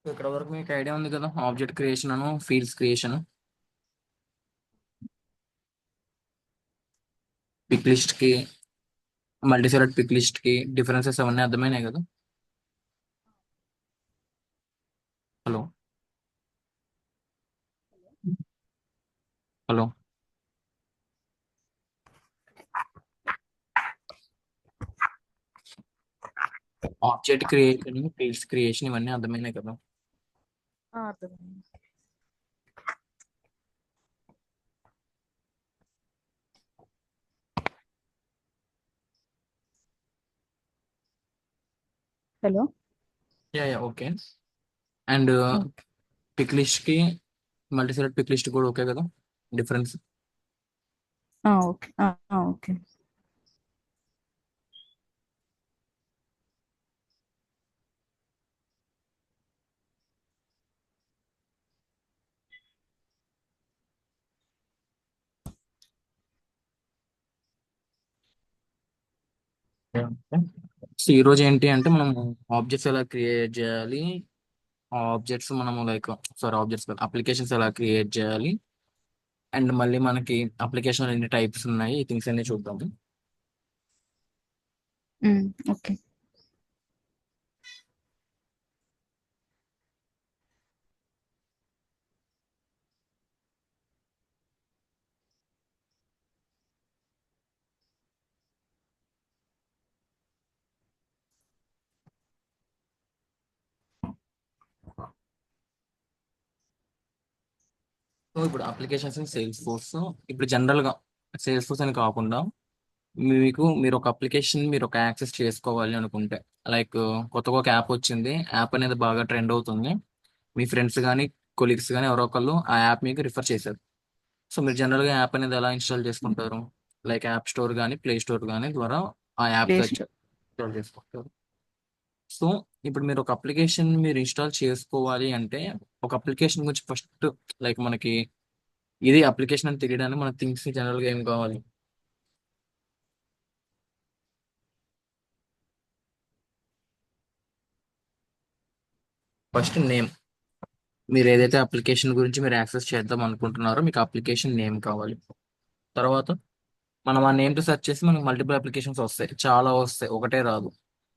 ఇక్కడ వరకు మీకు ఐడియా ఉంది కదా, object creation and fields creation, pick list కి, మల్టీ సెలెక్ట్ పిక్ లిస్ట్ కి డిఫరెన్సెస్ అవన్నీ అర్థమైనాయి కదా. Hello. Hello. Object creation, fields creation ఇవన్నీ అర్థమైనాయి కదా. అర్థమైంది. Hello. Yeah yeah okay. And pick list కి మల్టీ సెలెక్ట్ పిక్ లిస్ట్ కూడా ఓకే కదా, డిఫరెన్స్. ఓకే. ఓకే. సో ఈ రోజు ఏంటి అంటే మనం ఆబ్జెక్ట్స్ ఎలా క్రియేట్ చేయాలి, ఆబ్జెక్ట్స్ మనము లైక్ సారీ ఆబ్జెక్ట్స్ అప్లికేషన్స్ ఎలా క్రియేట్ చేయాలి, అండ్ మళ్ళీ మనకి అప్లికేషన్ ఎన్ని టైప్స్ ఉన్నాయి ఈ థింగ్స్ అన్ని చూద్దాము. ఓకే. సో ఇప్పుడు అప్లికేషన్స్ ఇన్ సేల్స్ ఫోర్స్, ఇప్పుడు జనరల్ గా సేల్స్ ఫోర్స్ అని కాకుండా మీరు ఒక అప్లికేషన్ మీరు ఒక యాక్సెస్ చేసుకోవాలి అనుకుంటే, లైక్ కొత్తగా ఒక యాప్ వచ్చింది, యాప్ అనేది బాగా ట్రెండ్ అవుతుంది, మీ ఫ్రెండ్స్ కానీ కొలీగ్స్ కానీ ఎవరో ఒకళ్ళు ఆ యాప్ మీకు రిఫర్ చేశారు. సో మీరు జనరల్గా యాప్ అనేది ఎలా ఇన్స్టాల్ చేసుకుంటారు, లైక్ యాప్ స్టోర్ కానీ ప్లే స్టోర్ కానీ ద్వారా ఆ యాప్ ప్లే స్టోర్. ఇన్స్టాల్ చేసుకుంటారు. సో ఇప్పుడు మీరు ఒక అప్లికేషన్ మీరు ఇన్స్టాల్ చేసుకోవాలి అంటే, ఒక అప్లికేషన్ గురించి ఫస్ట్ లైక్ మనకి ఇది అప్లికేషన్ అని తెలియడానికి మన థింగ్స్ జనరల్గా ఏం కావాలి. ఫస్ట్ నేమ్, మీరు ఏదైతే అప్లికేషన్ గురించి మీరు యాక్సెస్ చేద్దాం అనుకుంటున్నారో మీకు అప్లికేషన్ నేమ్ కావాలి. తర్వాత మనం ఆ నేమ్ తో సెర్చ్ చేసి మనకి మల్టిపుల్ అప్లికేషన్స్ వస్తాయి, చాలా వస్తాయి, ఒకటే రాదు.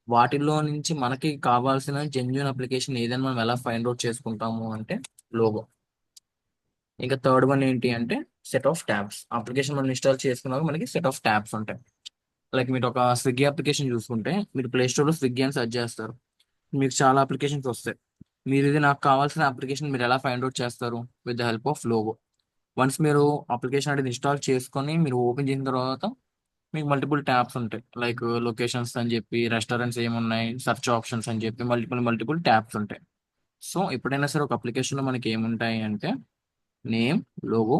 వాటిల్లో నుంచి మనకి కావాల్సిన జెన్యున్ అప్లికేషన్ ఏదైనా మనం ఎలా ఫైండ్ అవుట్ చేసుకుంటాము అంటే లోగో. ఇంకా థర్డ్ వన్ ఏంటి అంటే సెట్ ఆఫ్ ట్యాబ్స్. అప్లికేషన్ మనం ఇన్స్టాల్ చేసుకున్నాక మనకి సెట్ ఆఫ్ ట్యాబ్స్ ఉంటాయి. లైక్ మీరు ఒక స్విగ్గీ అప్లికేషన్ చూసుకుంటే మీరు ప్లే స్టోర్లో స్విగ్గీ అని సెర్చ్ చేస్తారు, మీకు చాలా అప్లికేషన్స్ వస్తాయి. మీరు ఇది నాకు కావాల్సిన అప్లికేషన్ మీరు ఎలా ఫైండ్ అవుట్ చేస్తారు, with the help of logo. Once మీరు అప్లికేషన్ అనేది ఇన్స్టాల్ చేసుకొని మీరు ఓపెన్ చేసిన తర్వాత మీకు మల్టిపుల్ ట్యాబ్స్ ఉంటాయి, లైక్ లొకేషన్స్ అని చెప్పి, రెస్టారెంట్స్ ఏమున్నాయి, సెర్చ్ ఆప్షన్స్ అని చెప్పి మల్టిపుల్ మల్టిపుల్ ట్యాబ్స్ ఉంటాయి. సో ఎప్పుడైనా సరే ఒక అప్లికేషన్లో మనకి ఏముంటాయి అంటే name, logo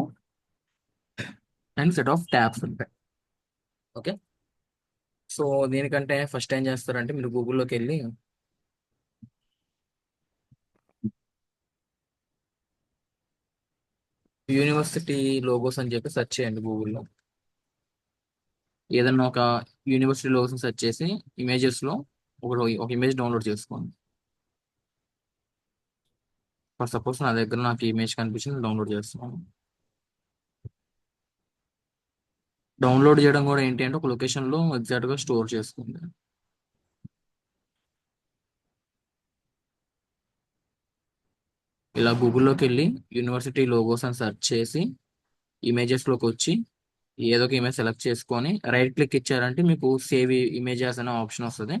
and set of tabs ఉంటాయి. ఓకే. సో దీనికంటే ఫస్ట్ ఏం చేస్తారంటే మీరు గూగుల్లోకి వెళ్ళి యూనివర్సిటీ లోగోస్ అని చెప్పి సెర్చ్ చేయండి గూగుల్లో. ఏదన్నా ఒక యూనివర్సిటీ లోగోస్ సెర్చ్ చేసి ఇమేజెస్లో ఒక ఇమేజ్ డౌన్లోడ్ చేసుకోండి. ఫర్ సపోజ్ నా దగ్గర నాకు ఇమేజ్ కనిపించింది, డౌన్లోడ్ చేస్తున్నాను. డౌన్లోడ్ చేయడం కూడా ఏంటి అంటే ఒక లొకేషన్లో ఎగ్జాక్ట్గా స్టోర్ చేసుకుంది. ఇలా గూగుల్లోకి వెళ్ళి యూనివర్సిటీ లోగోస్ అని సెర్చ్ చేసి ఇమేజెస్లోకి వచ్చి ఏదో ఒక ఇమేజ్ సెలెక్ట్ చేసుకొని రైట్ క్లిక్ ఇచ్చారంటే మీకు సేవ్ ఇమేజెస్ అనే ఆప్షన్ వస్తుంది.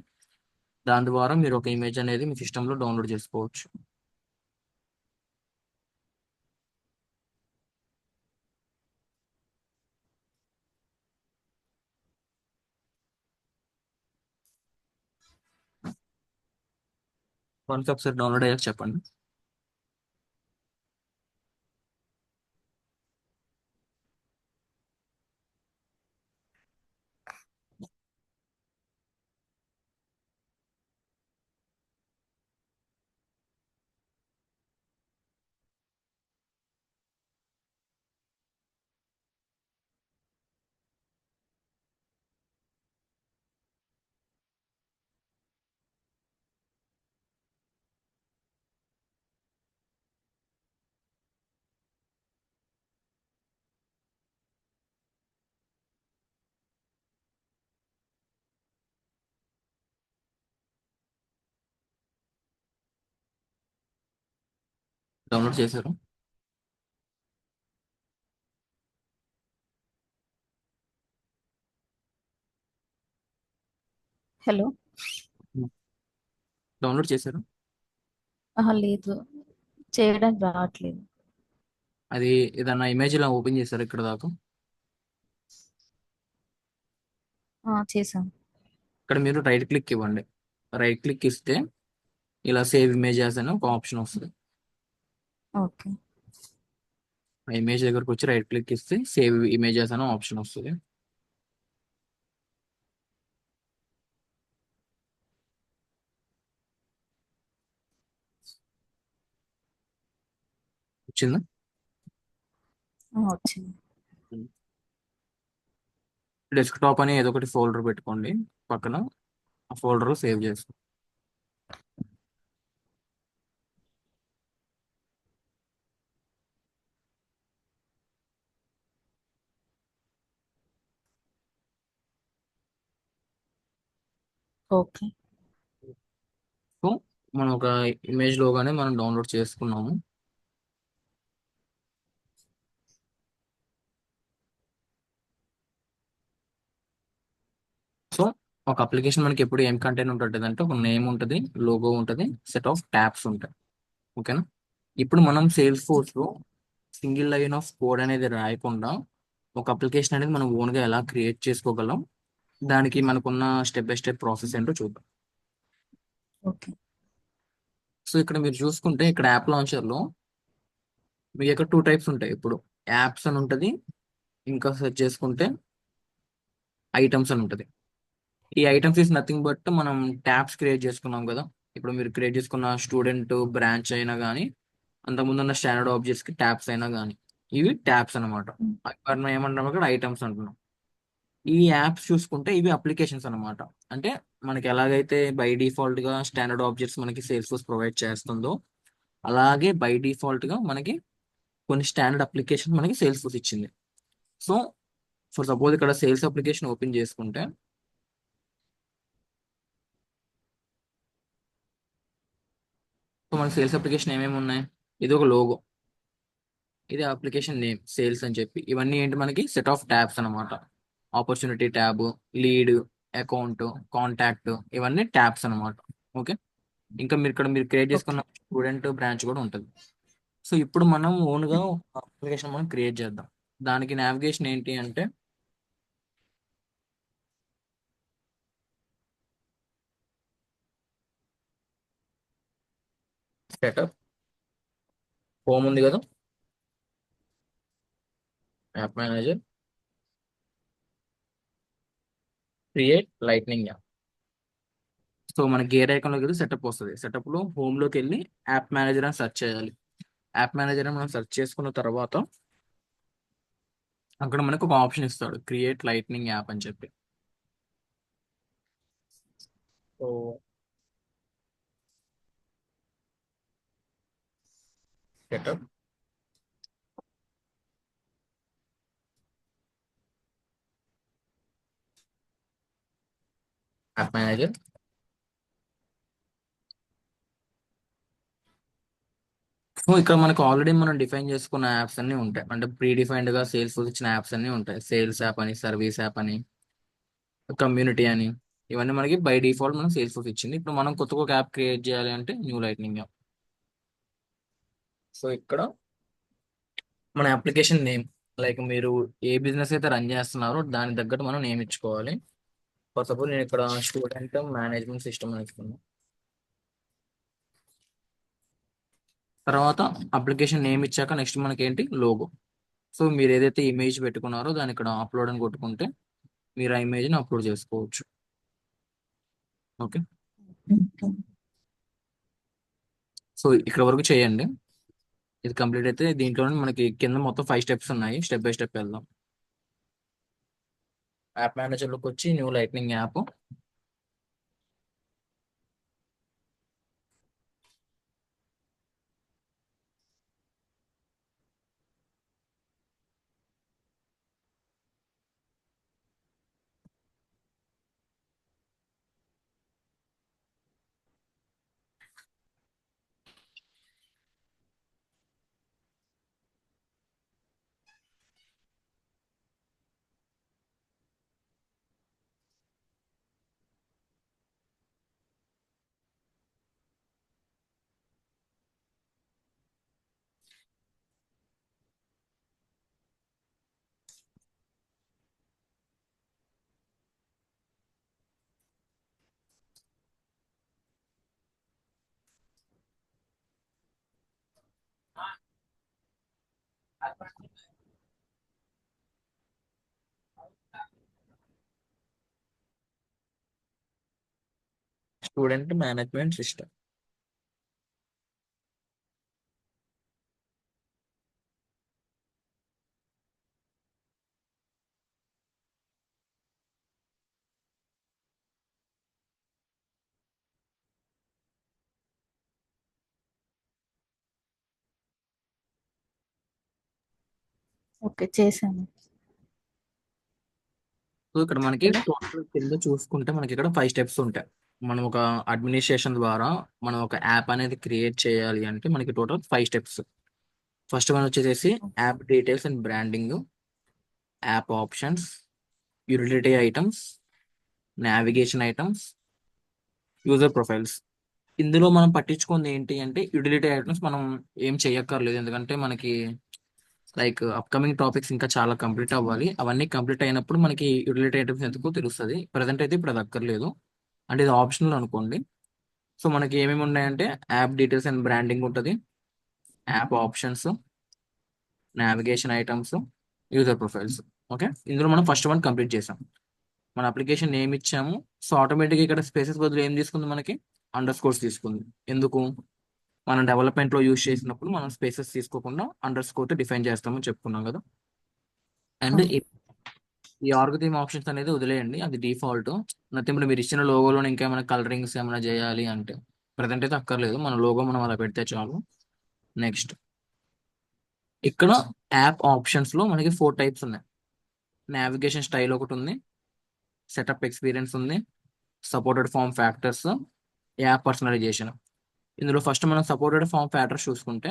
దాని ద్వారా మీరు ఒక ఇమేజ్ అనేది మీ సిస్టంలో డౌన్లోడ్ చేసుకోవచ్చు. వన్స్ ఒకసారి డౌన్లోడ్ అయ్యాక చెప్పండి. డౌన్లోడ్ చేశారు? హలో. డౌన్లోడ్ చేశారు? ఆహా, లేదు, చేయడానికి రావట్లేదు. అది ఏదన్నా ఇమేజ్ ఇలా ఓపెన్ చేశారు ఇక్కడ దాకా? చేశాను. ఇక్కడ మీరు రైట్ క్లిక్ ఇవ్వండి. రైట్ క్లిక్ ఇస్తే ఇలా సేవ్ ఇమేజెస్ అని ఒక ఆప్షన్ వస్తుంది. ఓకే. ఆ ఇమేజ్ దగ్గరకు వచ్చి రైట్ క్లిక్ ఇస్తే సేవ్ ఇమేజెస్ అని ఆప్షన్ వస్తుంది. వచ్చిందా? వచ్చింది. డెస్క్టాప్ అని ఏదో ఒకటి ఫోల్డర్ పెట్టుకోండి పక్కన. ఆ ఫోల్డర్ సేవ్ చేసుకోండి. ఓకే. సో మనం ఒక ఇమేజ్ లోగానే మనం డౌన్లోడ్ చేసుకున్నాము. సో ఒక అప్లికేషన్ మనకి ఎప్పుడు ఏం కంటెంట్ ఉంటుంది అంటే ఒక నేమ్ ఉంటుంది, లోగో ఉంటుంది, సెట్ ఆఫ్ ట్యాబ్స్ ఉంటాయి. ఓకేనా? ఇప్పుడు మనం సేల్స్ ఫోర్స్ లో సింగిల్ లైన్ ఆఫ్ కోడ్ అనేది రాయకుండా ఒక అప్లికేషన్ అనేది మనం ఓన్ గా ఎలా క్రియేట్ చేసుకోగలం, దానికి మనకున్న స్టెప్ బై స్టెప్ ప్రాసెస్ ఏంటో చూద్దాం. ఓకే. సో ఇక్కడ మీరు చూసుకుంటే ఇక్కడ యాప్ లాంచర్ లో మీకు ఇక్కడ టూ టైప్స్ ఉంటాయి. ఇప్పుడు యాప్స్ అని ఉంటుంది, ఇంకా సెర్చ్ చేసుకుంటే ఐటమ్స్ అని ఉంటుంది. ఈ ఐటమ్స్ ఇస్ నథింగ్ బట్ మనం ట్యాబ్స్ క్రియేట్ చేసుకున్నాం కదా. ఇప్పుడు మీరు క్రియేట్ చేసుకున్న స్టూడెంట్ బ్రాంచ్ అయినా కానీ, అంతకుముందు ఉన్న స్టాండర్డ్ ఆబ్జెక్ట్స్ కి ట్యాబ్స్ అయినా కానీ, ఇవి ట్యాబ్స్ అనమాట. ఉమ్, మనం ఏమంటాం ఇక్కడ ఐటమ్స్ అంటున్నాం. ఈ యాప్స్ చూసుకుంటే ఇవి అప్లికేషన్స్ అన్నమాట. అంటే మనకి ఎలాగైతే బై డిఫాల్ట్ గా స్టాండర్డ్ ఆబ్జెక్ట్స్ మనకి సేల్స్ ఫోర్స్ ప్రొవైడ్ చేస్తుందో, అలాగే బై డిఫాల్ట్ గా మనకి కొన్ని స్టాండర్డ్ అప్లికేషన్ మనకి సేల్స్ ఫోర్స్ ఇచ్చింది. సో ఫర్ సపోజ్ ఇక్కడ సేల్స్ అప్లికేషన్ ఓపెన్ చేసుకుంటే, సో మనకి సేల్స్ అప్లికేషన్ ఏమేమి ఉన్నాయి? ఇది ఒక లోగో, ఇది అప్లికేషన్ నేమ్ సేల్స్ అని చెప్పి, ఇవన్నీ ఏంటి మనకి సెట్ ఆఫ్ ట్యాబ్స్ అన్నమాట. Opportunity tab, lead, account, contact, ఇవన్నీ ట్యాబ్స్ అన్నమాట. ఓకే. ఇంకా మీరు ఇక్కడ మీరు క్రియేట్ ఓకే. చేసుకున్న స్టూడెంట్ బ్రాంచ్ కూడా ఉంటుంది. సో ఇప్పుడు మనం ఓన్ గా ఉమ్, అప్లికేషన్ మనం క్రియేట్ చేద్దాం. దానికి నావిగేషన్ ఏంటి అంటే సెటప్, హోమ్ ఉంది కదా, app manager, create lightning app. So మన గేర్ ఐకాన్ లోకి వెళ్ళి సెటప్ వస్తుంది. సెటప్ లో హోమ్ లోకి వెళ్ళి యాప్ మేనేజర్ అని సెర్చ్ చేయాలి. యాప్ మేనేజర్ అని మనం సెర్చ్ చేసుకున్న తర్వాత అక్కడ మనకు ఒక ఆప్షన్ ఇస్తాడు, క్రియేట్ లైట్నింగ్ యాప్ అని చెప్పి. So setup, app manager. So ఇక్కడ మనకు ఆల్రెడీ మనం డిఫైన్ చేసుకున్న యాప్స్ అన్ని ఉంటాయి. అంటే ప్రీ డిఫైన్డ్ గా సేల్స్ ఇచ్చిన యాప్స్ అన్ని ఉంటాయి. సేల్స్ యాప్ అని, సర్వీస్ యాప్ అని, కమ్యూనిటీ అని, ఇవన్నీ మనకి బై డిఫాల్ట్ మనం సేల్స్ ఫోర్స్ ఇచ్చింది. ఇప్పుడు మనం కొత్తగా ఒక యాప్ క్రియేట్ చేయాలి అంటే న్యూ లైట్నింగ్ యాప్. సో ఇక్కడ మన అప్లికేషన్ నేమ్, లైక్ మీరు ఏ బిజినెస్ అయితే రన్ చేస్తున్నారో దాని తగ్గట్టు మనం నేమ్ ఇచ్చుకోవాలి. ఫర్ సపోజ్ నేను ఇక్కడ స్టూడెంట్ మేనేజ్మెంట్ సిస్టమ్ అని ఇస్తున్నాను. తర్వాత అప్లికేషన్ నేమ్ ఇచ్చాక నెక్స్ట్ మనకి ఏంటి, లోగో. సో మీరు ఏదైతే ఇమేజ్ పెట్టుకున్నారో దాన్ని ఇక్కడ అప్లోడ్ అని కొట్టుకుంటే మీరు ఆ ఇమేజ్ని అప్లోడ్ చేసుకోవచ్చు. ఓకే. ఓకే. సో ఇక్కడ వరకు చేయండి. ఇది కంప్లీట్ అయితే దీంట్లో మనకి కింద మొత్తం 5 స్టెప్స్ ఉన్నాయి. స్టెప్ బై స్టెప్ వెళ్దాం. యాప్ మేనేజర్లోకి వచ్చి new lightning app. Student management system. Okay, చేశాను. సో ఇక్కడ మనకి హలో. టోటల్ కింద చూసుకుంటే మనకి ఇక్కడ 5 స్టెప్స్ ఉంటాయి. మనం ఒక అడ్మినిస్ట్రేషన్ ద్వారా మనం ఒక యాప్ అనేది క్రియేట్ చేయాలి అంటే మనకి టోటల్ 5 స్టెప్స్. ఫస్ట్ వన్ వచ్చేసి app details and branding, app options, utility items, navigation items, user profiles. ఇందులో మనం పట్టించుకుంది ఏంటి అంటే యూటిలిటీ ఐటమ్స్ మనం ఏం చేయక్కర్లేదు, ఎందుకంటే మనకి లైక్ అప్కమింగ్ టాపిక్స్ ఇంకా చాలా కంప్లీట్ అవ్వాలి. అవన్నీ కంప్లీట్ అయినప్పుడు మనకి యూటిలిటీ ఐటమ్స్ ఎందుకో తెలుస్తుంది. ప్రజెంట్ అయితే ఇప్పుడు అది అక్కర్లేదు, అంటే ఇది ఆప్షనల్ అనుకోండి. సో మనకి ఏమేమి ఉన్నాయంటే యాప్ డీటెయిల్స్ అండ్ బ్రాండింగ్ ఉంటుంది, app options, navigation items, user profiles. Okay, ఇందులో మనం ఫస్ట్ వన్ కంప్లీట్ చేసాం. మన అప్లికేషన్ నేమ్ ఇచ్చాము. సో ఆటోమేటిక్గా ఇక్కడ స్పేసెస్ బదులు ఏం తీసుకుంది, మనకి అండర్ స్కోర్స్ తీసుకుంది. ఎందుకు, మనం డెవలప్మెంట్లో యూజ్ చేసినప్పుడు మనం స్పేసెస్ తీసుకోకుండా అండర్ స్కోర్ డిఫైన్ చేస్తామని చెప్పుకున్నాం కదా. అండ్ అవును. ఈ ఆర్గ్ థీమ్ ఆప్షన్స్ అనేది వదిలేయండి, అది డిఫాల్ట్. నథింగ్, ఇప్పుడు మీరు ఇచ్చిన లోగోలో ఇంకేమైనా కలరింగ్స్ ఏమైనా చేయాలి అంటే ప్రజెంట్ అయితే అక్కర్లేదు, మన లోగో మనం అలా పెడితే చాలు. నెక్స్ట్, ఇక్కడ యాప్ ఆప్షన్స్ లో మనకి 4 టైప్స్ ఉన్నాయి. నావిగేషన్ స్టైల్ ఒకటి ఉంది, సెటప్ ఎక్స్పీరియన్స్ ఉంది, supported form factors, app personalization. ఇందులో ఫస్ట్ మనం సపోర్టెడ్ ఫామ్ ఫ్యాక్టర్స్ చూసుకుంటే,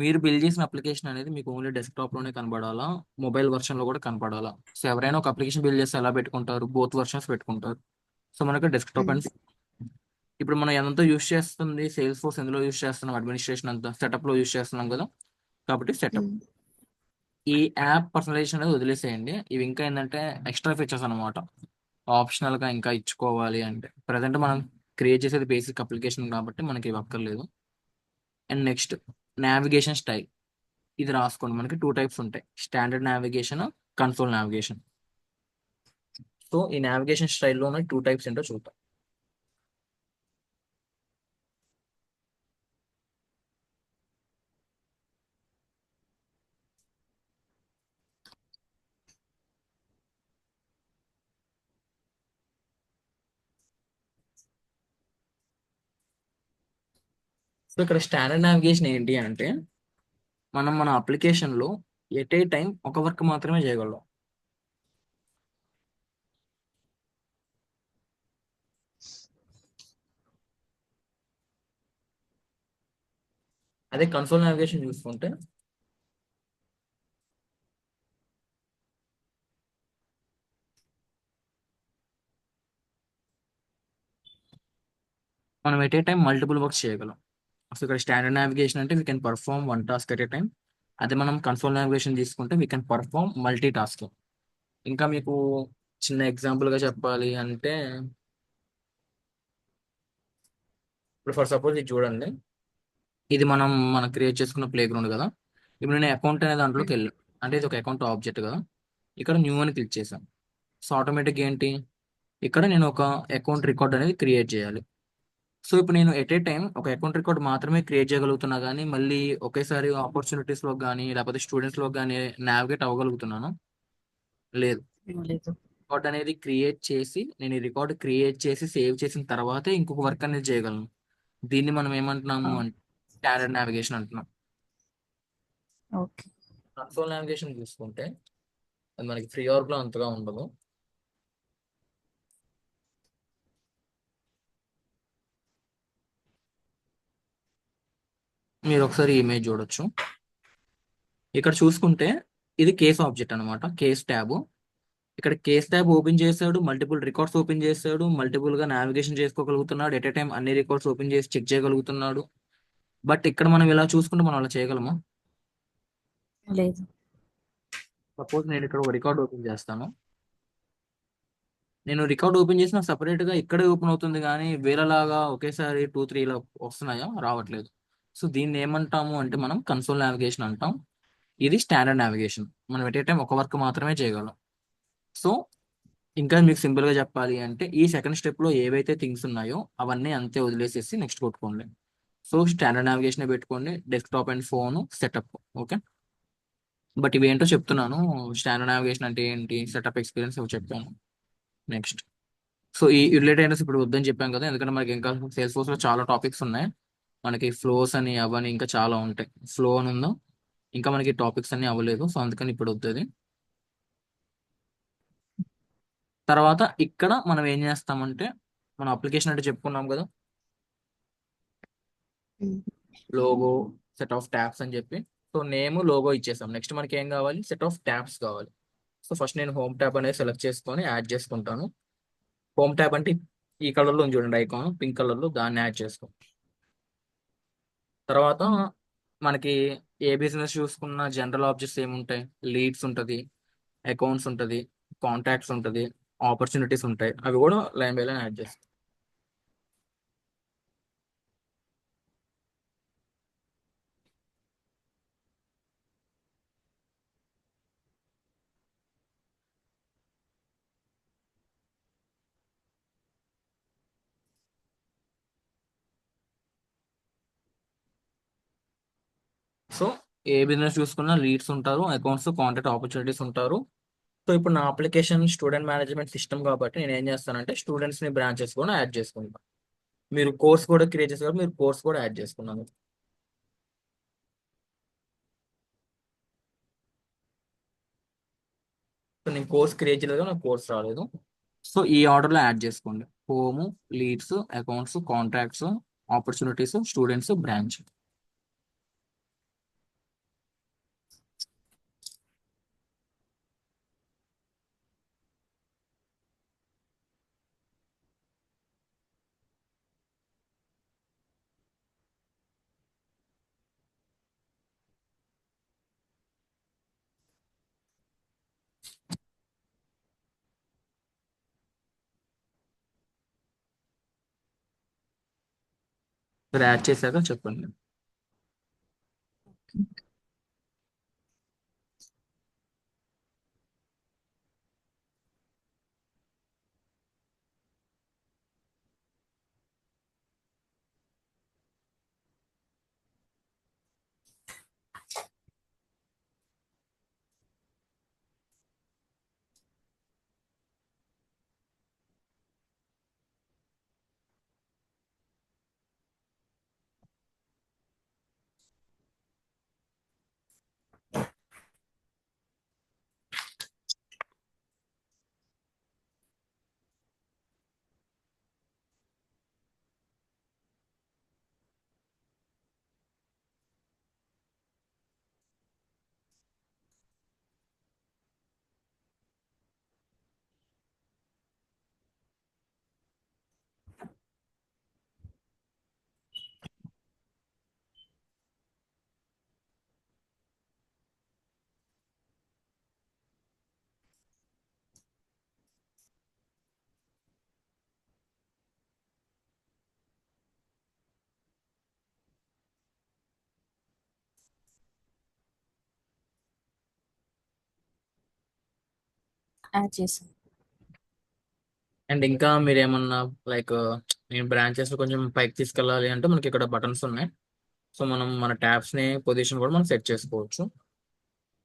మీరు బిల్డ్ చేసిన అప్లికేషన్ అనేది మీకు ఓన్లీ డెస్క్టాప్ లోనే కనపడాలా, మొబైల్ వర్షన్ లో కూడా కనపడాలా. సో ఎవరైనా ఒక అప్లికేషన్ బిల్డ్ చేస్తే ఎలా పెట్టుకుంటారు, బోత్ వర్షన్స్ పెట్టుకుంటారు. సో మనకి డెస్క్టాప్ ఉమ్, అండ్ ఇప్పుడు మనం ఎంతో యూస్ చేస్తుంది సేల్స్ ఫోర్స్, ఎందులో యూస్ చేస్తున్నాం, అడ్మినిస్ట్రేషన్ అంతా సెటప్ లో యూస్ చేస్తున్నాం కదా. కాబట్టి సెటప్. ఉమ్, ఈ యాప్ పర్సనలైజేషన్ అనేది వదిలేసేయండి. ఇవి ఇంకా ఏంటంటే ఎక్స్ట్రా ఫీచర్స్ అనమాట, ఆప్షనల్ గా ఇంకా ఇచ్చుకోవాలి అంటే. ప్రజెంట్ మనం క్రియేట్ చేసేది బేసిక్ అప్లికేషన్ కాబట్టి మనకి ఇవి అక్కర్లేదు. And next, navigation style. ఇది రాసుకోండి, మనకి 2 టైప్స్ ఉంటాయి, standard navigation, console navigation. So ఈ నావిగేషన్ స్టైల్లో ఉన్న 2 టైప్స్ ఏంటో చూద్దాం. సో ఇక్కడ స్టాండర్డ్ నావిగేషన్ ఏంటి అంటే, మనం మన అప్లికేషన్ లో ఎట్ ఏ టైం ఒక వర్క్ మాత్రమే చేయగలం. అదే కన్సోల్ నావిగేషన్ చూసుకుంటే, మనం at a time multiple works చేయగలం. సో ఇక్కడ స్టాండర్డ్ నావిగేషన్ అంటే we can perform one task at a time. అదే మనం కన్సోల్ నావిగేషన్ తీసుకుంటే we can perform multi tasking. ఇంకా మీకు చిన్న ఎగ్జాంపుల్ గా చెప్పాలి అంటే, ఇప్పుడు ఫర్ సపోజ్ ఇది చూడండి, ఇది మనం క్రియేట్ చేసుకున్న ప్లే గ్రౌండ్ కదా. ఇప్పుడు నేను అకౌంట్ అనే దాంట్లోకి ఉమ్, వెళ్ళాను, అంటే ఇది ఒక అకౌంట్ ఆబ్జెక్ట్ కదా. ఇక్కడ న్యూ అని క్లిక్ చేశాను. సో ఆటోమేటిక్ ఏంటి, ఇక్కడ నేను ఒక అకౌంట్ రికార్డ్ అనేది క్రియేట్ చేయాలి. సో ఇప్పుడు నేను ఎట్ ఏ టైం ఒక అకౌంట్ రికార్డ్ మాత్రమే క్రియేట్ చేయగలుగుతున్నా, కానీ మళ్ళీ ఒకేసారి ఆపర్చునిటీస్లో కానీ లేకపోతే స్టూడెంట్స్లో కానీ నావిగేట్ అవ్వగలుగుతున్నాను, లేదు. లేదు. రికార్డ్ అనేది క్రియేట్ చేసి, నేను ఈ రికార్డ్ క్రియేట్ చేసి సేవ్ చేసిన తర్వాతే ఇంకొక వర్క్ అనేది చేయగలను. దీన్ని మనం ఆ, ఏమంటున్నాము అంటే స్టాండర్డ్ నావిగేషన్ అంటున్నాం. ఓకే. కన్సోల్ నావిగేషన్ చూసుకుంటే అది మనకి ఫ్రీ లో అంతగా ఉండదు. మీరు ఒకసారి ఇమేజ్ చూడొచ్చు. ఇక్కడ చూసుకుంటే ఇది కేస్ ఆబ్జెక్ట్ అనమాట, కేస్ ట్యాబ్. ఇక్కడ కేస్ ట్యాబ్ ఓపెన్ చేశాడు, మల్టిపుల్ రికార్డ్స్ ఓపెన్ చేశాడు, మల్టిపుల్ గా నావిగేషన్ చేసుకోగలుగుతున్నాడు, ఎట్ ఏ టైం అన్ని రికార్డ్స్ ఓపెన్ చేసి చెక్ చేయగలుగుతున్నాడు. బట్ ఇక్కడ మనం ఇలా చూసుకుంటే మనం అలా చేయగలమా? లేదు. సపోజ్ నేను ఇక్కడ ఒక రికార్డ్ ఓపెన్ చేస్తాను. నేను రికార్డ్ ఓపెన్ చేసిన సపరేట్ గా ఇక్కడే ఓపెన్ అవుతుంది, కానీ వేరేలాగా ఒకేసారి 2 3 ఇలా వస్తున్నాయా, రావట్లేదు. సో దీన్ని ఏమంటాము అంటే మనం కన్సోల్ నావిగేషన్ అంటాం. ఇది స్టాండర్డ్ నావిగేషన్. మనం ఎట్ ఏ టైం ఒక వర్క్ మాత్రమే చేయగలం. సో ఇంకా మీకు సింపుల్ గా చెప్పాలి అంటే ఈ సెకండ్ స్టెప్ లో ఏవైతే థింగ్స్ ఉన్నాయో అవన్నీ అంతే వదిలేసేసి నెక్స్ట్ కొట్టుకోండి. సో స్టాండర్డ్ నావిగేషన్ పెట్టుకోండి, desktop and phone setup. Okay, but ఇవేంటో చెప్తున్నాను. స్టాండర్డ్ నావిగేషన్ అంటే ఏంటి, సెటప్ ఎక్స్పీరియన్స్ అవి చెప్పాను. నెక్స్ట్, సో ఈ రిలేటెడ్ అయినస్ ఇప్పుడు వద్దని చెప్పాం కదా, ఎందుకంటే మనకి ఇంకా సేల్స్ ఫోర్స్ లో చాలా టాపిక్స్ ఉన్నాయి. మనకి ఫ్లోస్ అని అవని ఇంకా చాలా ఉంటాయి. ఫ్లో అని ఉందో, ఇంకా మనకి టాపిక్స్ అన్ని అవ్వలేదు, సో అందుకని ఇప్పుడు వద్దు. తర్వాత ఇక్కడ మనం ఏం చేస్తామంటే, మన అప్లికేషన్ అంటే చెప్పుకున్నాం కదా, ఉమ్. లోగో, సెట్ ఆఫ్ ట్యాబ్స్ అని చెప్పి. సో నేమ్ లోగో ఇచ్చేసాం. నెక్స్ట్ మనకి ఏం కావాలి, సెట్ ఆఫ్ ట్యాబ్స్ కావాలి. సో ఫస్ట్ నేను హోమ్ ట్యాబ్ అనేది సెలెక్ట్ చేసుకొని యాడ్ చేసుకుంటాను. హోమ్ ట్యాబ్ అంటే ఈ కలర్ లో ఉంది చూడండి, ఐకాన్ పింక్ కలర్ లో, దాన్ని యాడ్ చేసుకో. తర్వాత మనకి ఏ బిజినెస్ చూసుకున్న జనరల్ ఆబ్జెక్ట్స్ ఏముంటాయి, లీడ్స్ ఉంటుంది, అకౌంట్స్ ఉంటుంది, కాంటాక్ట్స్ ఉంటుంది, ఆపర్చునిటీస్ ఉంటాయి. అవి కూడా లైన్ బై లైన్ యాడ్ చేస్తాం. సో ఏ బిజినెస్ చూసుకున్నా లీడ్స్ ఉంటారు, అకౌంట్స్, కాంటాక్ట్, ఆపర్చునిటీస్ ఉంటారు. సో ఇప్పుడు నా అప్లికేషన్ స్టూడెంట్ మేనేజ్మెంట్ సిస్టమ్ కాబట్టి నేను ఏం చేస్తానంటే స్టూడెంట్స్ ని బ్రాంచెస్ కూడా యాడ్ చేసుకుంటాను. మీరు కోర్స్ కూడా క్రియేట్ చేస్తారు, మీరు కోర్స్ కూడా యాడ్ చేసుకున్నాను. సో నేను కోర్స్ క్రియేట్ చేయలేదు, నాకు కోర్స్ రాలేదు. సో ఈ ఆర్డర్లో యాడ్ చేసుకోండి: home, leads, accounts, contracts, opportunities, students, branch. మీరు యాడ్ చేశాక చెప్పండి. యాడ్ చేసాను. అండ్ ఇంకా మీరు ఏమన్నా లైక్, నేను బ్రాంచెస్ కొంచెం పైకి తీసుకెళ్ళాలి అంటే మనకి ఇక్కడ బటన్స్ ఉన్నాయి. సో మనం మన ట్యాబ్స్ ని పొజిషన్ కూడా మనం సెట్ చేసుకోవచ్చు.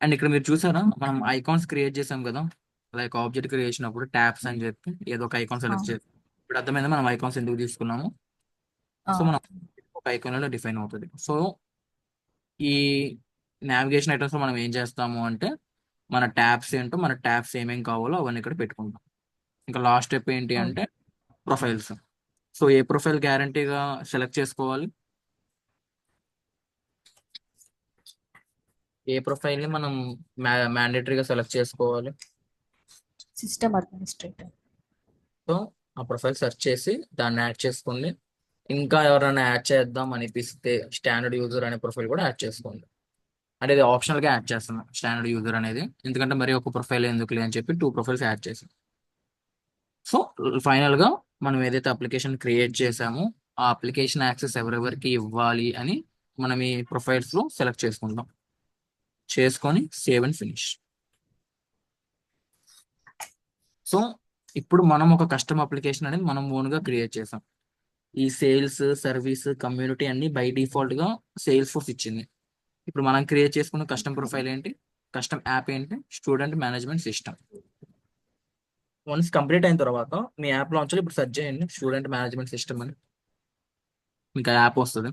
అండ్ ఇక్కడ మీరు చూసారా, మనం ఐకాన్స్ క్రియేట్ చేసాం కదా, లైక్ ఆబ్జెక్ట్ క్రియేట్ చేసినప్పుడు ట్యాబ్స్ అని చెప్పి ఏదో ఒక ఐకాన్ ఆ, సెలెక్ట్ చేసి, ఇప్పుడు అర్థమైందా మనం ఐకాన్స్ ఎందుకు తీసుకున్నాము. ఆ, సో మనం ఒక ఐకాన్ లో డిఫైన్ అవుతుంది. సో ఈ నావిగేషన్ ఐటమ్స్ లో మనం ఏం చేస్తాము అంటే, మన ట్యాబ్స్ ఏంటో, మన ట్యాబ్స్ ఏమేం కావాలో అవన్నీ ఇక్కడ పెట్టుకుంటాం. ఇంకా లాస్ట్ స్టెప్ ఏంటి ఓకే. అంటే ప్రొఫైల్స్. సో ఏ ప్రొఫైల్ గ్యారంటీగా సెలెక్ట్ చేసుకోవాలి, ఏ ప్రొఫైల్ ని మనం మ్యాండేటరీగా సెలెక్ట్ చేసుకోవాలి. System administrator. సో ఆ ప్రొఫైల్ సెర్చ్ చేసి దాన్ని యాడ్ చేసుకోండి. ఇంకా ఎవరైనా యాడ్ చేద్దాం అనిపిస్తే స్టాండర్డ్ యూజర్ అనే ప్రొఫైల్ కూడా యాడ్ చేసుకోండి. అంటే ఇది ఆప్షనల్ గా యాడ్ చేస్తున్నాం స్టాండర్డ్ యూజర్ అనేది, ఎందుకంటే మరి ఒక ప్రొఫైల్ ఎందుకులే అని చెప్పి 2 ప్రొఫైల్స్ యాడ్ చేసాం. సో ఫైనల్ గా మనం ఏదైతే అప్లికేషన్ క్రియేట్ చేసామో ఆ అప్లికేషన్ యాక్సెస్ ఎవరెవరికి ఇవ్వాలి అని మనం ఈ ప్రొఫైల్స్ లో సెలెక్ట్ చేసుకుంటాం. చేసుకొని సేవ్ అండ్ ఫినిష్. సో ఇప్పుడు మనం ఒక కస్టమ్ అప్లికేషన్ అనేది మనం ఓన్గా క్రియేట్ చేసాం. ఈ సేల్స్, సర్వీస్, కమ్యూనిటీ అన్ని బై డిఫాల్ట్ గా సేల్స్ ఫోర్స్ ఇచ్చింది. ఇప్పుడు మనం క్రియేట్ చేసుకున్న కస్టమ్ ప్రొఫైల్ ఏంటి, కస్టమ్ యాప్ ఏంటి, student management system. Once complete అయిన తర్వాత మీ యాప్ లాంచ్ ఇప్పుడు సెర్చ్ చేయండి స్టూడెంట్ మేనేజ్మెంట్ సిస్టమ్ అని, మీకు ఆ యాప్ వస్తుంది.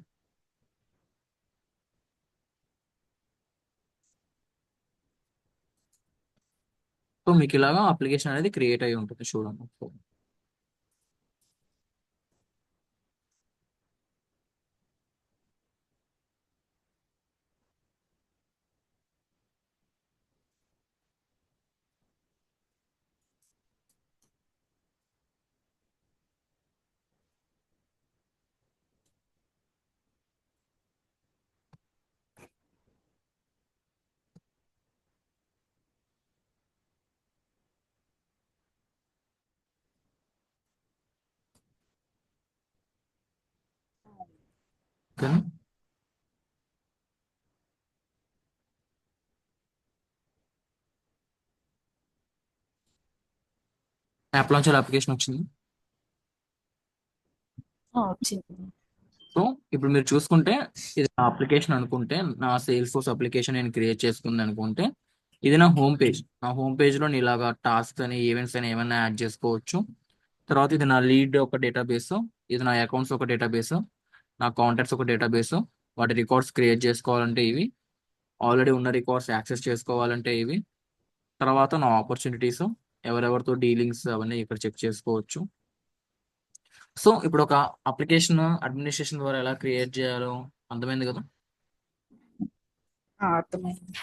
సో మీకు ఇలాగా అప్లికేషన్ అనేది క్రియేట్ అయి ఉంటుంది చూడండి. ఓకేనా. యాప్ లాంచ్ అప్లికేషన్ వచ్చింది. వచ్చింది. సో ఇప్పుడు మీరు చూసుకుంటే ఇది నా అప్లికేషన్ అనుకుంటే, నా సేల్స్ ఫోర్స్ అప్లికేషన్ నేను క్రియేట్ చేసుకుంది అనుకుంటే, ఇది నా హోమ్ పేజ్. నా హోమ్ పేజ్ లో నేను ఇలాగా టాస్క్ అని, ఈవెంట్స్ అని ఏమైనా యాడ్ చేసుకోవచ్చు. తర్వాత ఇది నా లీడ్ ఒక డేటాబేస్, ఇది నా అకౌంట్స్ ఒక డేటాబేస్, నా కాంటాక్ట్స్ ఒక డేటాబేస్. వాటి రికార్డ్స్ క్రియేట్ చేసుకోవాలంటే ఇవి, ఆల్రెడీ ఉన్న రికార్డ్స్ యాక్సెస్ చేసుకోవాలంటే ఇవి. తర్వాత నా ఆపర్చునిటీస్, ఎవరెవరితో డీలింగ్స్ అవన్నీ ఇక్కడ చెక్ చేసుకోవచ్చు. సో ఇప్పుడు ఒక అప్లికేషన్ అడ్మినిస్ట్రేషన్ ద్వారా ఎలా క్రియేట్ చేయాలో అర్థమైంది కదా. అర్థమైంది.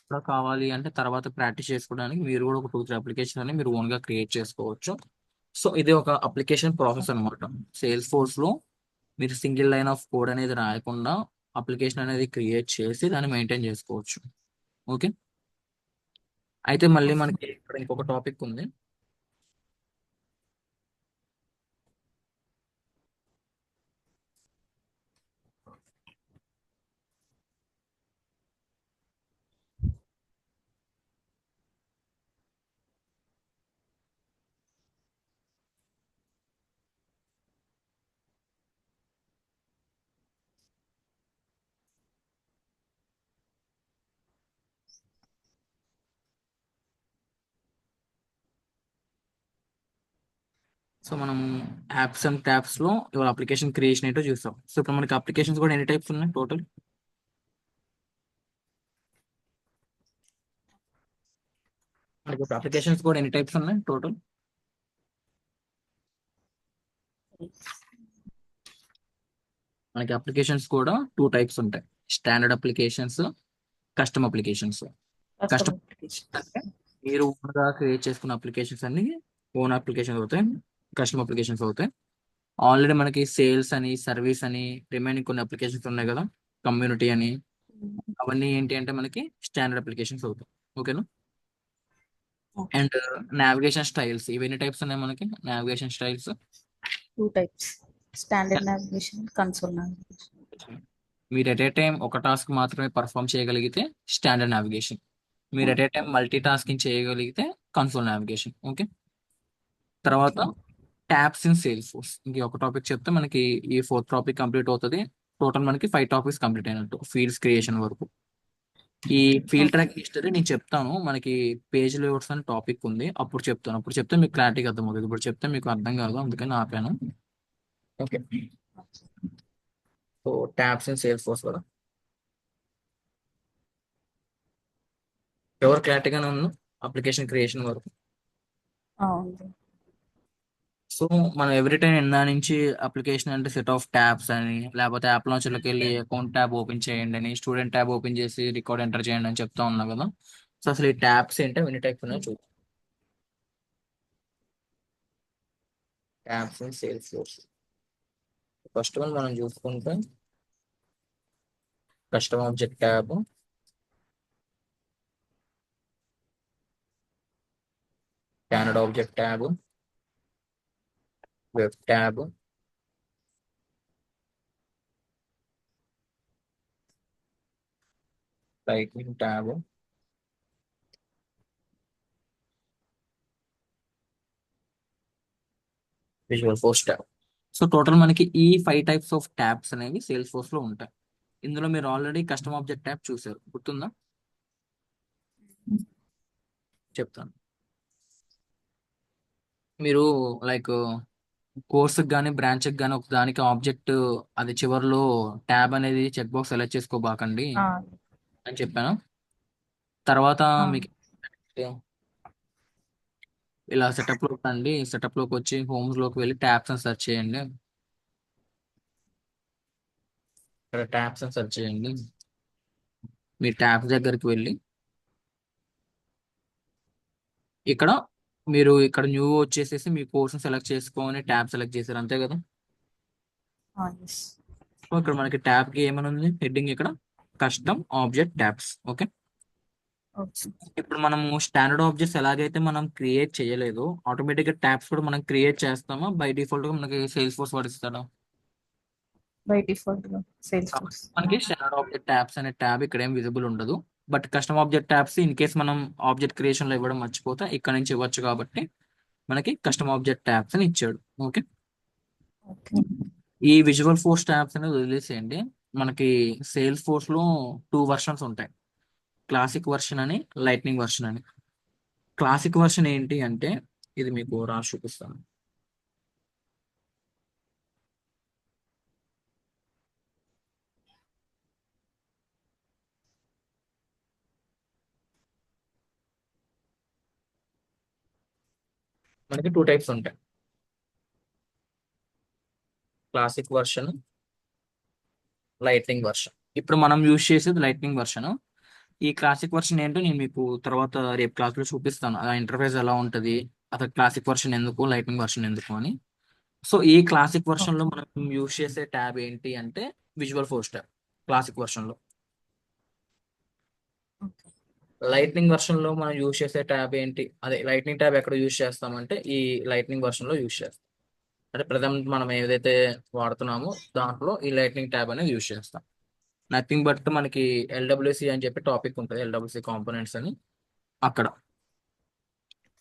కూడా కావాలి అంటే తర్వాత ప్రాక్టీస్ చేసుకోవడానికి మీరు కూడా ఒక 2-3 అప్లికేషన్ అని మీరు ఓన్ గా క్రియేట్ చేసుకోవచ్చు. సో ఇది ఒక అప్లికేషన్ ప్రాసెస్ అనమాట. సేల్స్ ఫోర్స్ లో మీరు సింగిల్ లైన్ ఆఫ్ కోడ్ అనేది రాయకుండా అప్లికేషన్ అనేది క్రియేట్ చేసి దాన్ని మెయింటైన్ చేసుకోవచ్చు. ఓకే. అయితే మళ్ళీ ఓకే. మనకి ఇక్కడ ఇంకొక టాపిక్ ఉంది. సో మనం యాప్స్ అండ్ ట్యాబ్స్ లో ఇవాళ అప్లికేషన్ క్రియేషన్ ఏంటో చూస్తాం. సో ఇప్పుడు మనకి అప్లికేషన్స్ కూడా ఎన్ని టైప్స్ ఉన్నాయి టోటల్? మనకి ఇప్పుడు అప్లికేషన్స్ కూడా ఎన్ని టైప్స్ ఉన్నాయి టోటల్? మనకి అప్లికేషన్స్ కూడా 2 టైప్స్ ఉంటాయి. Standard applications, custom applications. Customer custom application. అంటే మీరు ఓన్గా క్రియేట్ చేసుకున్న అప్లికేషన్స్ అన్ని ఓన్ అప్లికేషన్స్ అవుతాయి, కస్టమ్ అప్లికేషన్స్ అవుతాయి. ఆల్రెడీ మనకి సేల్స్ అని, సర్వీస్ అని, రిమైనింగ్ కొన్ని అప్లికేషన్స్ ఉన్నాయి కదా, కమ్యూనిటీ అని, అవన్నీ ఏంటి అంటే మనకి స్టాండర్డ్ అప్లికేషన్స్ అవుతాయి. ఓకేనా. ఓకే. అండ్ నావిగేషన్ స్టైల్స్, ఇవన్నీ టైప్స్ ఉన్నాయి మనకి navigation styles. 2 types. Standard navigation, console navigation. మీరు ఎట్ ఏ టైం ఒక టాస్క్ మాత్రమే పర్ఫామ్ చేయగలిగితే స్టాండర్డ్ నావిగేషన్, మీరు at a time multi tasking చేయగలిగితే కన్సోల్ నావిగేషన్. ఓకే. తర్వాత okay. Tabs in sales force, ఇంక ఒక టాపిక్ చెప్తే మనకి ఈ 4th టాపిక్ కంప్లీట్ అవుతుంది. టోటల్ మనకి 5 టాపిక్స్ కంప్లీట్ అయినట్టు ఫీల్డ్స్ క్రియేషన్ వరకు. ఈ ఫీల్డ్ ఓకే. ట్రాక్ హిస్టరీ నేను చెప్తాను, మనకి పేజ్ లేఅవుట్స్ అని టాపిక్ ఉంది, అప్పుడు చెప్తాను. అప్పుడు చెప్తే మీకు క్లారిటీగా అర్థమవుతుంది, ఇప్పుడు చెప్తే మీకు అర్థం కాదు, అందుకని ఆపాను. Okay. So tabs in Salesforce కదా, ఎవరు క్లారిటీగానే ఉంది అప్లికేషన్ క్రియేషన్ వరకు. అవును. సో మనం ఎవ్రీ టైం ఎందా నుంచి అప్లికేషన్ అంటే సెట్ ఆఫ్ ట్యాబ్స్ అని, లేకపోతే యాప్ లాంచర్లోకి వెళ్ళి అకౌంట్ ట్యాబ్ ఓపెన్ చేయండి అని, స్టూడెంట్ ట్యాబ్ ఓపెన్ చేసి రికార్డ్ ఎంటర్ చేయండి అని చెప్తా ఉన్నా కదా. సో అసలు ఈ ట్యాబ్స్ ఏంటో ఎన్ని టైప్స్ ఉన్నాయో చూద్దాం. Tabs in sales force. First one మనం చూసుకుంటే custom object tab, standard object tab, web tab, lightning tab, visual force tab. So total మనకి ఈ 5 టైప్స్ ఆఫ్ ట్యాబ్స్ అనేవి సేల్స్ ఫోర్స్ లో ఉంటాయి. ఇందులో మీరు ఆల్రెడీ కస్టమ్ ఆబ్జెక్ట్ ట్యాబ్ చూసారు, గుర్తుందా? చెప్తాను. మీరు లైక్ కోర్సుకి కానీ బ్రాంచ్కి కానీ ఒక దానికి ఆబ్జెక్ట్ అది చివరిలో ట్యాబ్ అనేది చెక్ బాక్స్ సెలెక్ట్ చేసుకోబాకండి ఆ, అని చెప్పాను. తర్వాత ఆ, మీకు ఇలా సెటప్ లోకి రండి, సెటప్ లోకి వచ్చి హోమ్స్ లోకి వెళ్ళి ట్యాబ్స్ అని సెర్చ్ చేయండి. ఇక్కడ ట్యాబ్స్ అని సెర్చ్ చేయండి. మీ ట్యాబ్స్ దగ్గరికి వెళ్ళి ఇక్కడ మీరు ఇక్కడ న్యూ వచ్చేసేసి మీ కోర్స్ సెలెక్ట్ చేసుకొని ట్యాబ్ సెలెక్ట్ చేశారు, అంతే కదా? yes. సో ఇక్కడ మనకి ట్యాబ్ కి ఏమని ఉంది హెడ్డింగ్, ఇక్కడ custom object tabs. Okay. Okay. ఇప్పుడు మనము స్టాండర్డ్ ఆబ్జెక్ట్స్ ఎలాగైతే మనం క్రియేట్ చేయలేదు, ఆటోమేటిక్ గా ట్యాబ్స్ కూడా మనం క్రియేట్ చేస్తామా? బై డిఫాల్ట్ గా మనకి సేల్స్ ఫోర్స్ వాడు ఇస్తాడా? By default గా సేల్స్ కాబట్టి ఫోర్స్. మనకి స్టాండర్డ్ ఆబ్జెక్ట్ ట్యాబ్స్ అనే ట్యాబ్ ఇక్కడ ఏం విజిబుల్ ఉండదు. But custom object tabs in case మనం ఆబ్జెక్ట్ క్రియేషన్ లో ఇవ్వడం మర్చిపోతే ఇక్కడ నుంచి ఇవ్వచ్చు, కాబట్టి మనకి కస్టమ్ ఆబ్జెక్ట్ ట్యాబ్స్ అని ఇచ్చాడు. ఓకే. ఓకే. ఈ విజువల్ ఫోర్స్ ట్యాబ్స్ అనేది వదిలేసేయండి. మనకి సేల్స్ ఫోర్స్ లో 2 వర్షన్స్ ఉంటాయి, క్లాసిక్ వర్షన్ అని, లైట్నింగ్ వర్షన్ అని. క్లాసిక్ వర్షన్ ఏంటి అంటే, ఇది మీకు రాసి చూపిస్తాను. మనకి 2 టైప్స్ ఉంటాయి, క్లాసిక్ వర్షన్, లైట్నింగ్ వర్షన్. ఇప్పుడు మనం యూజ్ చేసేది లైట్నింగ్ వర్షన్. ఈ క్లాసిక్ వర్షన్ ఏంటో నేను మీకు తర్వాత రేపు క్లాస్ లో చూపిస్తాను, ఆ ఇంటర్ఫేస్ ఎలా ఉంటది, అసలు క్లాసిక్ వర్షన్ ఎందుకు, లైట్నింగ్ వర్షన్ ఎందుకు అని. సో ఈ క్లాసిక్ వర్షన్ లో ఓకే. మనం యూజ్ చేసే ట్యాబ్ ఏంటి అంటే visual force tab, classic version లో. ఓకే. లైట్నింగ్ వర్షన్ లో మనం యూజ్ చేసే ట్యాబ్ ఏంటి, అదే లైట్నింగ్ ట్యాబ్ ఎక్కడ యూజ్ చేస్తామంటే ఈ లైట్నింగ్ వర్షన్ లో యూజ్ చేస్తాం. అంటే ప్రజెంట్ మనం ఏదైతే వాడుతున్నామో దాంట్లో ఈ లైట్నింగ్ ట్యాబ్ అనేది యూజ్ చేస్తాం. నథింగ్ బట్ మనకి ఎల్డబ్ల్యూసి అని చెప్పి టాపిక్ ఉంటుంది, ఎల్డబ్ల్యూసి కాంపోనెంట్స్ అని అక్కడ.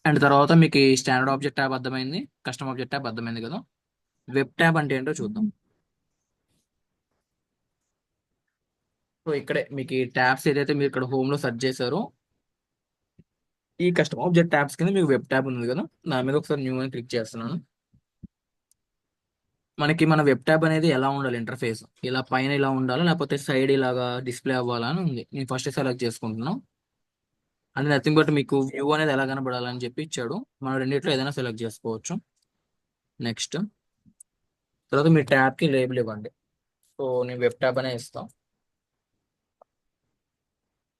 అండ్ తర్వాత మీకు ఈ స్టాండర్డ్ ఆబ్జెక్ట్ ట్యాబ్ అర్థమైంది, కస్టమ్ ఆబ్జెక్ట్ ట్యాబ్ అర్థమైంది కదా. వెబ్ ట్యాబ్ అంటే ఏంటో చూద్దాం. సో ఇక్కడే మీకు ఈ ట్యాబ్స్ ఏదైతే మీరు ఇక్కడ హోమ్ లో సెర్చ్ చేశారో, ఈ కస్టమ్ ఆబ్జెక్ట్ ట్యాబ్స్ కింద మీకు వెబ్ ట్యాబ్ ఉంది కదా, దాని మీద ఒకసారి న్యూ అని క్లిక్ చేస్తున్నాను. మనకి మన వెబ్ ట్యాబ్ అనేది ఎలా ఉండాలి, ఇంటర్ఫేస్ ఇలా పైన ఇలా ఉండాలా లేకపోతే సైడ్ ఇలాగా డిస్ప్లే అవ్వాలా అని ఉంది. నేను ఫస్ట్ సెలెక్ట్ చేసుకుంటున్నాను. అంటే నథింగ్ బట్ మీకు వ్యూ అనేది ఎలా కనబడాలని చెప్పి ఇచ్చాడు, మనం రెండిట్లో ఏదైనా సెలెక్ట్ చేసుకోవచ్చు. నెక్స్ట్ తర్వాత మీ ట్యాబ్ కి లేబుల్ ఇవ్వండి. సో నేను వెబ్ ట్యాబ్ అనే ఇస్తాం.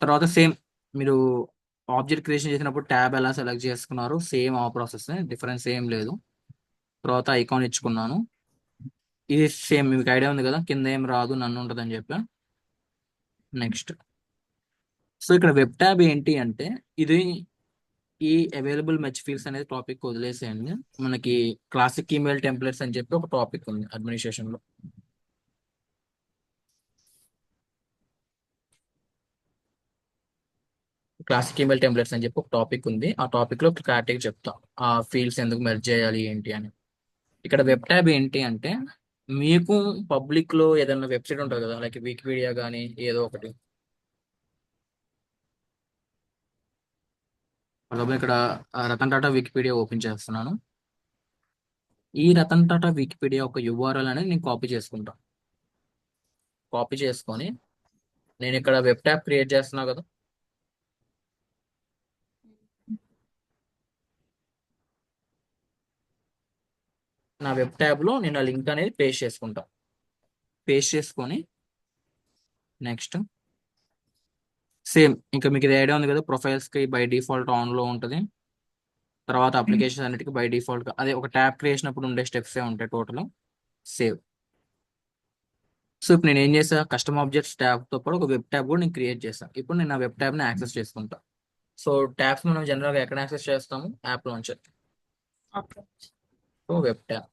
తర్వాత సేమ్ మీరు ఆబ్జెక్ట్ క్రియేషన్ చేసినప్పుడు ట్యాబ్ ఎలా సెలెక్ట్ చేసుకున్నారు, సేమ్ ఆ ప్రాసెస్, డిఫరెన్స్ ఏం లేదు. తర్వాత ఐకాన్ ఇచ్చుకున్నాను. ఇది సేమ్ మీకు ఐడియా ఉంది కదా, కింద ఏం రాదు నన్ను ఉంటుంది అని చెప్పా. నెక్స్ట్ సో ఇక్కడ వెబ్ ట్యాబ్ ఏంటి అంటే, ఇది ఈ అవైలబుల్ మెచ్ ఫీల్డ్స్ అనేది టాపిక్ వదిలేసేయండి. మనకి క్లాసిక్ ఈమెయిల్ టెంప్లెట్స్ అని చెప్పి ఒక టాపిక్ ఉంది అడ్మినిస్ట్రేషన్ లో. క్లాసిక్ ఈమెయిల్ టెంప్లెట్స్ అని చెప్పి ఒక టాపిక్ ఉంది, ఆ టాపిక్ లో క్లారిటీగా చెప్తాం ఆ ఫీల్డ్స్ ఎందుకు మెర్జ్ చేయాలి ఏంటి అని. ఇక్కడ వెబ్ ట్యాబ్ ఏంటి అంటే, మీకు పబ్లిక్ లో ఏదైనా వెబ్సైట్ ఉంటుంది కదా, లైక్ వికీపీడియా కానీ ఏదో ఒకటి. అలాగే ఇక్కడ రతన్ టాటా వికీపీడియా ఓపెన్ చేస్తున్నాను. ఈ రతన్ టాటా వికీపీడియా ఒక యూఆర్ఎల్ అనేది నేను కాపీ చేసుకుంటాను. కాపీ చేసుకొని నేను ఇక్కడ వెబ్ ట్యాబ్ క్రియేట్ చేస్తున్నా కదా, నా వెబ్ ట్యాబ్ లో నేను ఆ లింక్ అనేది పేస్ట్ చేసుకుంటా. పేస్ట్ చేసుకొని నెక్స్ట్ సేమ్ ఇంకా మీకు ఇది ఐడియా ఉంది కదా, ప్రొఫైల్స్ కి బై డిఫాల్ట్ ఆన్ లో ఉంటుంది. తర్వాత అప్లికేషన్ అన్నిటికీ బై డిఫాల్ట్ అదే ఒక ట్యాబ్ క్రియేషన్ అప్పుడు ఉండే స్టెప్స్ ఏ ఉంటాయి టోటల్. సేవ్. సో ఇప్పుడు నేను ఏం చేసా, కస్టమ్ ఆబ్జెక్ట్స్ ట్యాబ్ తో పాటు ఒక వెబ్ ట్యాబ్ కూడా నేను క్రియేట్ చేశాను. ఇప్పుడు నేను ఆ వెబ్ ట్యాబ్ ని యాక్సెస్ చేసుకుంటా. సో ట్యాబ్స్ మనం జనరల్ గా ఎక్కడ యాక్సెస్ చేస్తాము, app launcher. Okay. So web tab.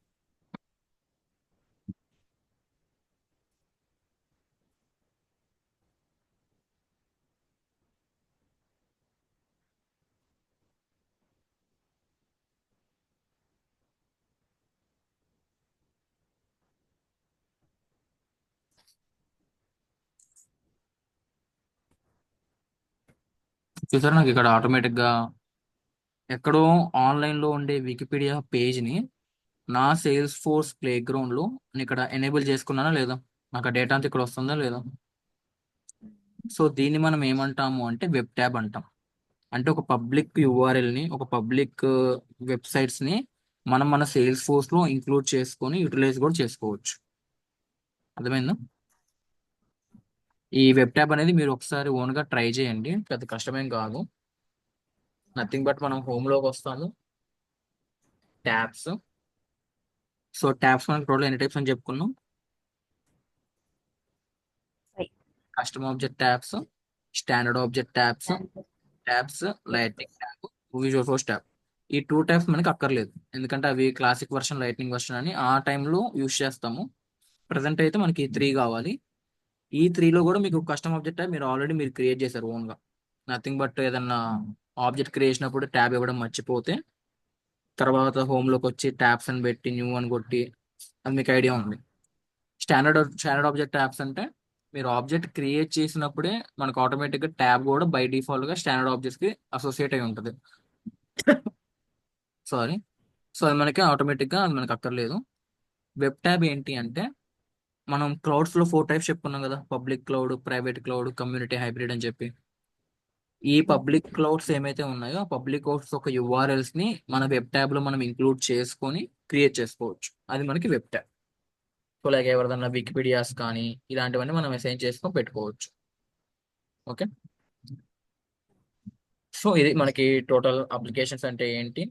చూసారా నాకు ఇక్కడ ఆటోమేటిక్ గా ఎక్కడో ఆన్లైన్ లో ఉండే వికీపీడియా పేజ్ ని నా సేల్స్ ఫోర్స్ ప్లే గ్రౌండ్ లో నేను ఇక్కడ ఎనేబుల్ చేసుకున్నానా లేదా, నాకు ఆ డేటా అంతా ఇక్కడ వస్తుందా లేదా. సో దీన్ని మనం ఏమంటాము అంటే వెబ్ ట్యాబ్ అంటాం. అంటే ఒక పబ్లిక్ యూఆర్ఎల్ ని, ఒక పబ్లిక్ వెబ్సైట్స్ ని మనం మన సేల్స్ ఫోర్స్ లో ఇంక్లూడ్ చేసుకొని యూటిలైజ్ కూడా చేసుకోవచ్చు. అర్థమైందా? ఈ వెబ్ ట్యాబ్ అనేది మీరు ఒకసారి ఓన్ గా ట్రై చేయండి, పెద్ద కష్టమేం కాదు. నథింగ్ బట్ మనం హోమ్ లోకి వస్తాము, ట్యాబ్స్. సో ట్యాబ్స్ మనకి టోటల్ ఎన్ని టైప్స్ అని చెప్పుకున్నాం? Right. Custom object tabs, standard object tabs, Standard. Tabs, lightning tab, visual force tab. ఈ టూ ట్యాబ్స్ మనకి అక్కర్లేదు, ఎందుకంటే అవి క్లాసిక్ వర్షన్, లైట్నింగ్ వర్షన్ అని ఆ టైంలో యూస్ చేస్తాము. ప్రజెంట్ అయితే మనకి త్రీ కావాలి. ఈ త్రీలో కూడా మీకు కస్టమ్ ఆబ్జెక్ట్ ట్యాబ్ మీరు ఆల్రెడీ మీరు క్రియేట్ చేశారు ఓన్ గా. నథింగ్ బట్ ఏదన్నా ఆబ్జెక్ట్ క్రియేషన్ అప్పుడు ట్యాబ్ ఇవ్వడం మర్చిపోతే తర్వాత హోమ్ లోకి వచ్చి ట్యాబ్స్ అని పెట్టి న్యూ అని కొట్టి, అది మీకు ఐడియా ఉంది. స్టాండర్డ్ ఆబ్జెక్ట్ ట్యాబ్స్ అంటే మీరు ఆబ్జెక్ట్ క్రియేట్ చేసినప్పుడే మనకు ఆటోమేటిక్ గా ట్యాబ్ కూడా బై డిఫాల్ట్ గా స్టాండర్డ్ ఆబ్జెక్ట్స్ కి అసోసియేట్ అయి ఉంటుంది. సారీ. సో అది మనకి ఆటోమేటిక్ గా అది మనకి అక్కర్లేదు. వెబ్ ట్యాబ్ ఏంటి అంటే మనం క్లౌడ్స్ లో 4 టైప్స్ చెప్పుకున్నాం కదా, public cloud, private cloud, community hybrid అని చెప్పి. ఈ పబ్లిక్ క్లౌడ్స్ ఏమైతే ఉన్నాయో ఆ పబ్లిక్ క్లౌడ్స్ ఒక యూఆర్ఎల్స్ ని మన వెబ్ ట్యాబ్ లో మనం ఇంక్లూడ్ చేసుకొని క్రియేట్ చేసుకోవచ్చు. అది మనకి వెబ్ ట్యాబ్. సో లైక్ ఎవరిదన్నా వికీపీడియాస్ కానీ ఇలాంటివన్నీ మనం అసైన్ చేసుకొని పెట్టుకోవచ్చు. ఓకే. సో ఇది మనకి టోటల్ అప్లికేషన్స్ అంటే ఏంటి.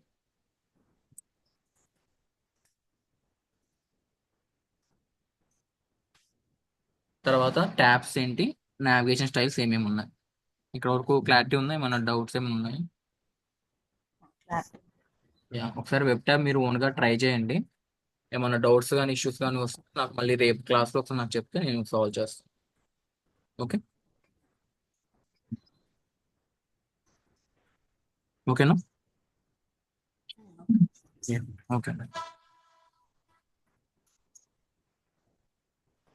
తర్వాత ట్యాబ్స్ ఏంటి, నావిగేషన్ స్టైల్స్ ఏమేమి ఉన్నాయి. ఇక్కడ వరకు క్లారిటీ ఉన్నాయి, మన డౌట్స్ ఏమైనా ఉన్నాయి? Clarity. ఒకసారి వెబ్ ట్యాబ్ మీరు ఓన్గా ట్రై చేయండి. ఏమైనా డౌట్స్ కానీ ఇష్యూస్ కానీ వస్తే నాకు మళ్ళీ రేపు క్లాస్లో ఒకసారి నాకు చెప్తే నేను సాల్వ్ చేస్తాను. ఓకే. ఓకేనా? ఓకే.